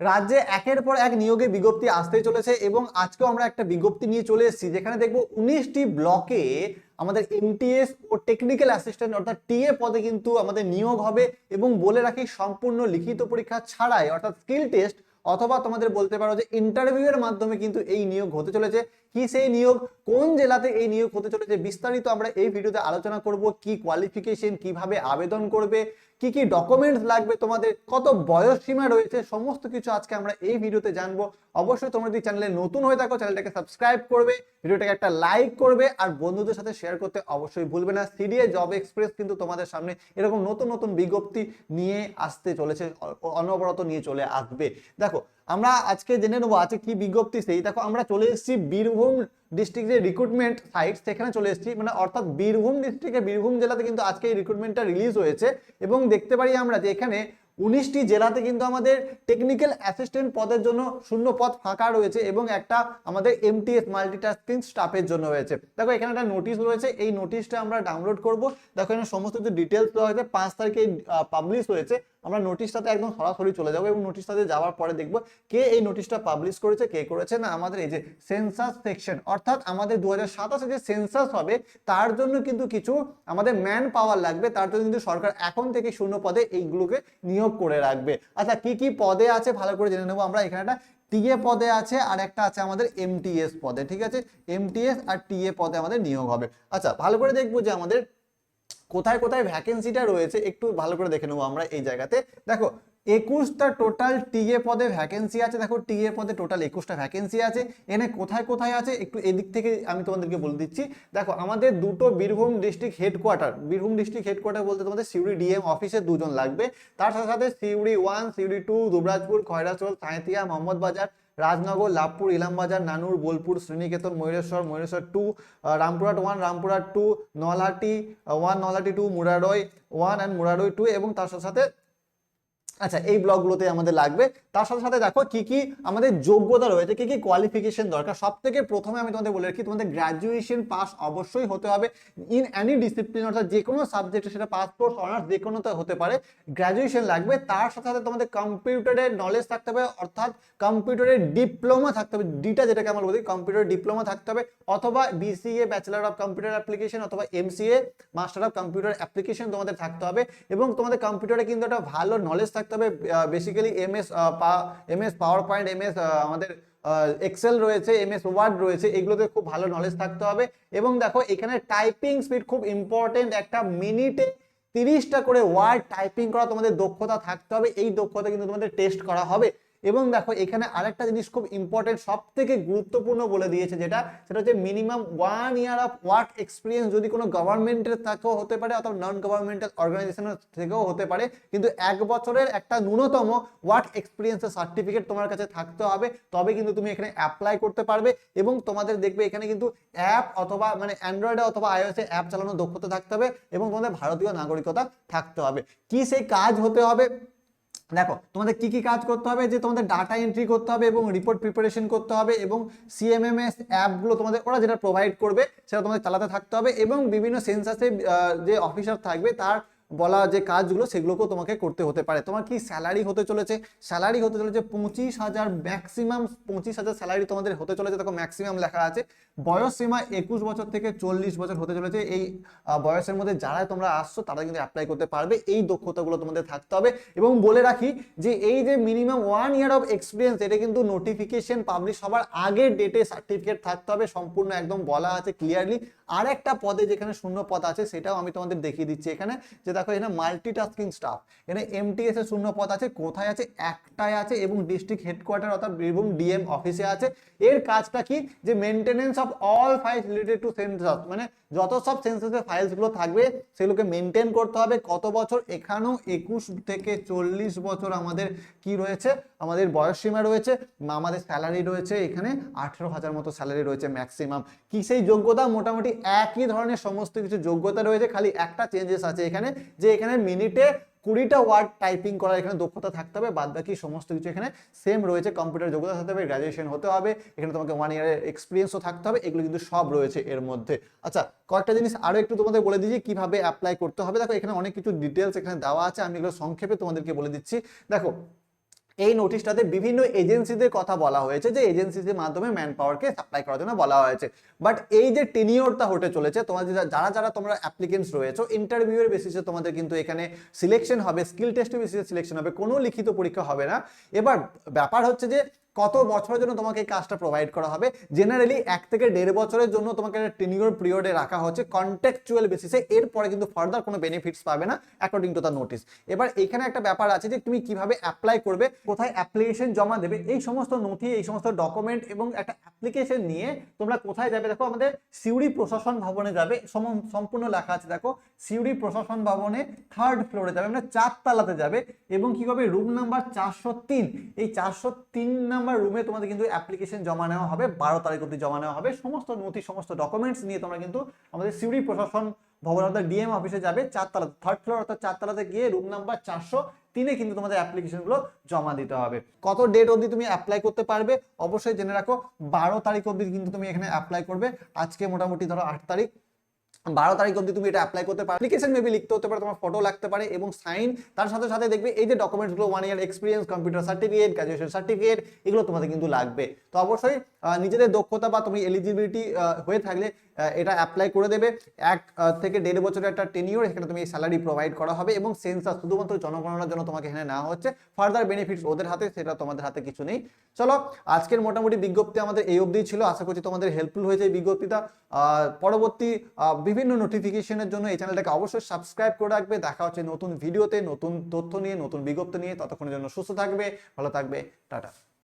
রাজ্যে একের পর এক নিয়োগে বিজ্ঞপ্তি আসতেই চলেছে এবং আজকেও আমরা একটা বিজ্ঞপ্তি নিয়ে চলে এসেছি যেখানে দেখবো 19টি ব্লকে আমাদের এমটিএস ও টেকনিক্যাল অ্যাসিস্ট্যান্ট অর্থাৎ টিএ পদে কিন্তু আমাদের নিয়োগ হবে। এবং বলে রাখি সম্পূর্ণ লিখিত পরীক্ষা ছাড়াই অর্থাৎ স্কিল টেস্ট অথবা তোমাদের বলতে পারো যে ইন্টারভিউ এর মাধ্যমে কিন্তু এই নিয়োগ হতে চলেছে। কি সেই নিয়োগ, কোন জেলাতে এই নিয়োগ হতে চলেছে, বিস্তারিত আমরা এই ভিডিওতে আলোচনা করব। কি কোয়ালিফিকেশন, কিভাবে আবেদন করবে, কি কি ডকুমেন্টস লাগবে, তোমাদের কত বয়স সীমা রয়েছে, সমস্ত কিছু আজকে আমরা এই ভিডিওতে জানবো। অবশ্যই তোমরা যদি চ্যানেলে নতুন হয়ে থাকো চ্যানেলটাকে সাবস্ক্রাইব করবে, ভিডিওটাকে একটা লাইক করবে আর বন্ধুদের সাথে শেয়ার করতে অবশ্যই ভুলবে না। সিডিএ জব এক্সপ্রেস কিন্তু তোমাদের সামনে এরকম নতুন নতুন বিজ্ঞপ্তি নিয়ে আসতে চলেছে, অনবরত নিয়ে চলে আসবে। দেখো আমরা আজকে জেনে নেবো আজকে কি বিজ্ঞপ্তি। সেই দেখো আমরা চলে এসেছি বীরভূম ডিস্ট্রিক্টের রিক্রুটমেন্ট সাইট, সেখানে চলে এসেছি, মানে অর্থাৎ বীরভূম ডিস্ট্রিক্টে বীরভূম জেলাতে কিন্তু আজকে এই রিক্রুটমেন্টটা রিলিজ হয়েছে। এবং দেখতে পারি আমরা যে এখানে 19টি জেলাতে কিন্তু আমাদের টেকনিক্যাল অ্যাসিস্ট্যান্ট পদের জন্য শূন্য পদ ফাঁকা রয়েছে এবং একটা আমাদের এমটিএস মাল্টিটাস্কিং স্টাফের জন্য রয়েছে। দেখো এখানে একটা নোটিশ রয়েছে, এই নোটিশটা আমরা ডাউনলোড করব। দেখো এখানে সমস্ত কিছু ডিটেলস দেওয়া হয়েছে, 5 তারিখে পাবলিশ হয়েছে। আমরা নোটিশটাতে একদম সরাসরি চলে যাবো এবং নোটিশটাতে যাওয়ার পরে দেখবো কে এই নোটিশটা পাবলিশ করেছে, কে করেছে না আমাদের এই যে সেন্সাস সেকশন, অর্থাৎ আমাদের 2027 যে সেন্সাস হবে তার জন্য কিন্তু কিছু আমাদের ম্যান পাওয়ার লাগবে। তার জন্য কিন্তু সরকার এখন থেকে শূন্য পদে এইগুলোকে নিয়োগ করে রাখবে। আচ্ছা কি কি পদে আছে ভালো করে জেনে নেবো আমরা। এখানে একটা টিএ পদে আছে আর একটা আছে আমাদের এমটিএস পদে, ঠিক আছে, এমটিএস আর টিএ পদে আমাদের নিয়োগ হবে। আচ্ছা ভালো করে দেখবো যে আমাদের কোথায় কোথায় ভ্যাকেন্সিটা রয়েছে, একটু ভালো করে দেখে নেবো আমরা এই জায়গাতে। দেখো 21টা টোটাল টিএ পদে ভ্যাকেন্সি আছে। দেখো টিএ পদে টোটাল 21টা ভ্যাকেন্সি আছে। এখানে কোথায় কোথায় আছে একটু এদিক থেকে আমি তোমাদেরকে বলে দিচ্ছি। দেখো আমাদের দুটো বীরভূম ডিস্ট্রিক্ট হেডকোয়ার্টার বলতে তোমাদের সিউড়ি ডিএম অফিসে 2 জন লাগবে। তার সাথে সাথে সিউড়ি 1, সিউড়ি 2, দুবরাজপুর, খয়রাচল, সাঁইথিয়া, মোহাম্মদবাজার, রাজনগর, লাভপুর, ইলামবাজার, নানুর, বোলপুর, শ্রীনিকেতন, ময়ূরেশ্বর 2, রামপুরহাট 1, রামপুরহাট 2, নলহাটি 1, নলহাটি 2, মুরারই 1 and মুরারই 2 এবং তার সাথে সাথে আচ্ছা এই ব্লকগুলোতে আমাদের লাগবে। তার সাথে সাথে দেখো কি কি আমাদের যোগ্যতা রয়েছে, কি কি কোয়ালিফিকেশন দরকার। সব থেকে প্রথমে আমি তোমাদের বলে রাখি তোমাদের গ্রাজুয়েশন পাস অবশ্যই হতে হবে ইন এনি ডিসিপ্লিন, অর্থাৎ যে কোনো সাবজেক্টে, সেটা পাস কোর্স অনার্স যে কোনোতে হতে পারে, গ্রাজুয়েশন লাগবে। তার সাথে সাথে তোমাদের কম্পিউটারের নলেজ থাকতে হবে, অর্থাৎ কম্পিউটারের ডিপ্লোমা থাকতে হবে, ডিটা যেটাকে আমরা বলি কম্পিউটার ডিপ্লোমা থাকতে হবে, অথবা BCA bachelor of computer application অথবা MCA master of computer application তোমাদের থাকতে হবে। এবং তোমাদের কম্পিউটারে কিন্তু একটা ভালো নলেজ থাকতে হবে, basically MS power point, MS আমাদের এক্সেল রয়েছে, এমএস ওয়ার্ড রয়েছে, এগুলোতে খুব ভালো নলেজ থাকতে হবে। এবং দেখো এখানে টাইপিং স্পিড খুব ইম্পর্টেন্ট, একটা মিনিটে 30টা করে ওয়ার্ড টাইপিং করা তোমাদের দক্ষতা থাকতে হবে। এই দক্ষতা কিন্তু তোমাদের টেস্ট করা হবে। এবং দেখো এখানে আরেকটা জিনিস খুব ইম্পর্টেন্ট, সব থেকে গুরুত্বপূর্ণ বলে দিয়েছে, সেটা হচ্ছে minimum 1 year of work experience, যদি কোনো গভর্নমেন্টের থেকেও হতে পারে অথবা নন গভর্নমেন্টাল অর্গানাইজেশনের থেকেও হতে পারে, কিন্তু 1 বছরের একটা ন্যূনতম ওয়ার্ক এক্সপিরিয়েন্সের সার্টিফিকেট তোমার কাছে থাকতে হবে, তবে কিন্তু তুমি এখানে অ্যাপ্লাই করতে পারবে। এবং তোমাদের দেখবে এখানে কিন্তু অ্যাপ অথবা মানে অ্যান্ড্রয়েডে অথবা আইওএসে অ্যাপ চালানোর দক্ষতা থাকতে হবে এবং তোমাদের ভারতীয় নাগরিকতা থাকতে হবে। কি সেই কাজ হতে হবে, দেখো তোমাদের কি কি কাজ করতে হবে, যে তোমাদের ডাটা এন্ট্রি করতে হবে এবং রিপোর্ট প্রিপারেশন করতে হবে এবং সিএমএমএস অ্যাপগুলো তোমাদের ওরা যেটা প্রোভাইড করবে সেটা তোমাদের চালাতে থাকতে হবে। এবং বিভিন্ন সেন্সাসে যে অফিসার থাকবে তার বলা যে কাজগুলো সেগুলোকেও তোমাকে করতে হতে পারে। তোমার কি স্যালারি হতে চলেছে, 25,000, ম্যাক্সিমাম 25,000 স্যালারি তোমাদের হতে চলেছে। দেখো ম্যাক্সিমাম লেখা আছে। বয়স সীমা 21 বছর থেকে 40 বছর হতে চলেছে। এই বয়সের মধ্যে যারা তোমরা আসছো তারা কিন্তু অ্যাপ্লাই করতে পারবে, এই দক্ষতাগুলো তোমাদের থাকতে হবে। এবং বলে রাখি যে এই যে মিনিমাম 1 ইয়ার অফ এক্সপিরিয়েন্স, এটা কিন্তু নোটিফিকেশন পাবলিশ হবার আগের ডেটে সার্টিফিকেট থাকতে হবে, সম্পূর্ণ একদম বলা আছে ক্লিয়ারলি। আর একটা পদে যেখানে শূন্য পদ আছে সেটাও আমি তোমাদের দেখিয়ে দিচ্ছি এখানে, যে দেখো এখানে মাল্টিটাস্কিং স্টাফ, এখানে এমটিএস এর শূন্য পদ আছে। কোথায় আছে, একটাই আছে এবং ডিস্ট্রিক্ট হেডকোয়ার্টার অর্থাৎ বীরভূম ডিএম অফিসে আছে। এর কাজটা কি, যে maintenance of all files related to census, মানে যত সব সেন্সাসের ফাইলস গুলো থাকবে সেগুলোকে মেনটেন করতে হবে। কত বছর, এখানেও 21 থেকে 40 বছর আমাদের কি রয়েছে, আমাদের বয়স সীমা রয়েছে। আমাদের স্যালারি রয়েছে এখানে 18,000 মতো স্যালারি রয়েছে ম্যাক্সিমাম। কি সেই যোগ্যতা, মোটামুটি একই ধরনের সমস্ত কিছু যোগ্যতা রয়েছে, খালি একটা চেঞ্জেস আছে এখানে, যে এখানে মিনিটে 20টা ওয়ার্ড টাইপিং করার এখানে দক্ষতা থাকতে হবে, বাদ বাকি সমস্ত কিছু এখানে সেম রয়েছে। কম্পিউটার যোগ্যতা থাকতে হবে, গ্রাজুয়েশন হতে হবে, এখানে তোমাকে 1 ইয়ারের এক্সপিরিয়েন্সও থাকতে হবে, এগুলো কিন্তু সব রয়েছে এর মধ্যে। আচ্ছা কয়েকটা জিনিস আরো একটু তোমাদের বলে দিচ্ছি কিভাবে অ্যাপ্লাই করতে হবে। দেখো এখানে অনেক কিছু ডিটেলস এখানে দেওয়া আছে, আমি এগুলো সংক্ষেপে তোমাদেরকে বলে দিচ্ছি। দেখো এই নোটিশটাতে বিভিন্ন এজেন্সিদের কথা বলা হয়েছে, যে এজেন্সিদের মাধ্যমে ম্যান পাওয়ারকে সাপ্লাই করার জন্য বলা হয়েছে। বাট এই যে টেনিওরটা হতে চলেছে, তোমাদের যারা যারা তোমরা অ্যাপ্লিকেন্টস রয়েছে, ইন্টারভিউয়ের বেসিসে তোমাদের কিন্তু এখানে সিলেকশন হবে, স্কিল টেস্টের বেসিসে সিলেকশন হবে, কোনো লিখিত পরীক্ষা হবে না। এবার ব্যাপার হচ্ছে যে কত বছরের জন্য তোমাকে এই কাজটা প্রোভাইড করা হবে। জেনারেলি 1 থেকে 1.5 বছরের জন্য তোমাকে টেনিওর পিরিয়ডে রাখা হচ্ছে কন্ট্রাকচুয়াল বেসিসে, এরপরে কিন্তু ফার্দার কোনো বেনিফিটস পাবে না অ্যাকর্ডিং টু দ্য নোটিস। এবার এখানে একটা ব্যাপার আছে যে তুমি কিভাবে অ্যাপ্লাই করবে, কোথায় অ্যাপ্লিকেশন জমা দেবে, এই সমস্ত নথি, এই সমস্ত ডকুমেন্ট এবং একটা অ্যাপ্লিকেশন নিয়ে তোমরা কোথায় যাবে, দেখো আমাদের সিউড়ি প্রশাসন ভবনে যাবে, সম্পূর্ণ লেখা আছে দেখো, সিউড়ি প্রশাসন ভবনে 3rd ফ্লোরে যাবে, মানে 4 তলাতে যাবে, এবং কি হবে রুম নাম্বার 403, এই 403 নাম্বার রুমে তোমাদের কিন্তু অ্যাপ্লিকেশন জমা নেওয়া হবে, 12 তারিখ অবধি জমা নেওয়া হবে। সমস্ত নথি, সমস্ত ডকুমেন্টস নিয়ে তোমরা কিন্তু আমাদের সিউড়ি প্রশাসন ভবন অর্থাৎ ডিএম অফিসে যাবে, 4 তলা, 3rd ফ্লোর অর্থাৎ 4 তলাতে গিয়ে রুম নাম্বার 403-এ কিন্তু তোমাদের অ্যাপ্লিকেশনগুলো জমা দিতে হবে। কত ডেট অবধি তুমি অ্যাপ্লাই করতে পারবে অবশ্যই জেনে রাখো, 12 তারিখ অবধি কিন্তু তুমি এখানে অ্যাপ্লাই করবে। আজকে মোটামুটি ধরো 8 তারিখ, 12 তারিখ অবধি তুমি এটা অ্যাপ্লাই করতে পারো। অ্যাপ্লিকেশন মেবি লিখতে হতে পারে, তোমার ফটো লাগতে পারে এবং সাইন, তার সাথে সাথে দেখবে এই যে ডকুমেন্টসগুলো 1 year experience, computer certificate, graduation certificate, এগুলো তোমাদের কিন্তু লাগবে। তো অবশ্যই নিজেদের দক্ষতা বা তুমি এলিজিবিলিটি হয়ে থাকলে এটা অ্যাপ্লাই করে দেবে। 1 থেকে 1.5 বছরের একটা টেনিওর, এখানে তুমি স্যালারি প্রোভাইড করা হবে এবং সেন্সাস শুধুমাত্র জনগণনার জন্য তোমাকে এখানে নেওয়া হচ্ছে, ফার্দার বেনিফিটস ওদের হাতে, সেটা তোমাদের হাতে কিছু নেই। চলো, আজকের মোটামুটি বিজ্ঞপ্তি আমাদের এই অবধি ছিল। আশা করছি তোমাদের হেল্পফুল হয়েছে এই বিজ্ঞপ্তিটা। পরবর্তী বিভিন্ন নোটিফিকেশনের জন্য এই চ্যানেলটাকে অবশ্যই সাবস্ক্রাইব করে রাখবে। দেখা হচ্ছে নতুন ভিডিওতে, নতুন তথ্য নিয়ে, নতুন বিজ্ঞপ্তি নিয়ে। ততক্ষণের জন্য সুস্থ থাকবে, ভালো থাকবে, টাটা।